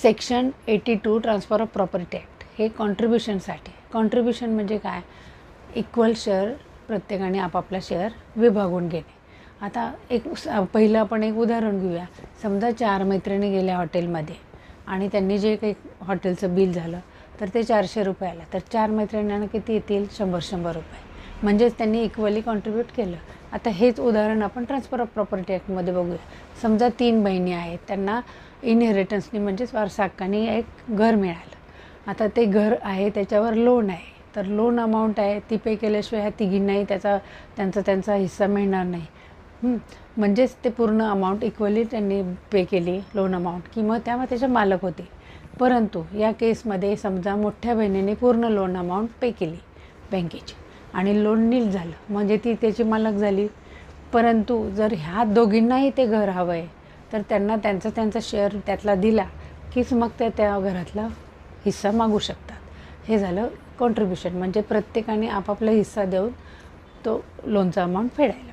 Section 82 transfer of property act हे कॉन्ट्रीब्युशनसाठी. Contribution म्हणजे काय? इक्वल शेअर प्रत्येकाने आपापला शेअर विभागून घेणे. आता पहिलं आपण एक उदाहरण घेऊया. समजा 4 मैत्रिणी गेल्या हॉटेलमध्ये आणि त्यांनी जे काही हॉटेलचं बिल झालं तर ते 400 रुपये आलं, तर 4 मैत्रिणींना किती येतील? 100 रुपये. म्हणजेच त्यांनी इक्वली कॉन्ट्रीब्यूट केलं. आता हेच उदाहरण आपण ट्रान्सफर ऑफ प्रॉपर्टी ॲक्टमध्ये बघूया. समजा 3 बहिणी आहेत, त्यांना इनहेरिटन्सनी म्हणजेच वारसा हक्काने एक घर मिळालं. आता ते घर आहे त्याच्यावर लोन आहे, तर लोन अमाऊंट आहे ती पे केल्याशिवाय ह्या तिघींनाही त्यांचा हिस्सा मिळणार नाही. म्हणजेच ते पूर्ण अमाऊंट इक्वली त्यांनी पे केली लोन अमाऊंट, किंवा त्याच्या मालक होते. परंतु या केसमध्ये समजा मोठ्या बहिणीने पूर्ण लोन अमाऊंट पे केली बँकेची आणि लोन नील झालं, म्हणजे ती त्याची मालक झाली. परंतु जर ह्या दोघींनाही ते घर हवं आहे तर त्यांना त्यांचा शेअर त्यातला दिला कीच मग त्या घरातला हिस्सा मागू शकतात. हे झालं कॉन्ट्रीब्युशन, म्हणजे प्रत्येकाने आपापला हिस्सा देऊन तो लोनचा अमाऊंट फेडायला.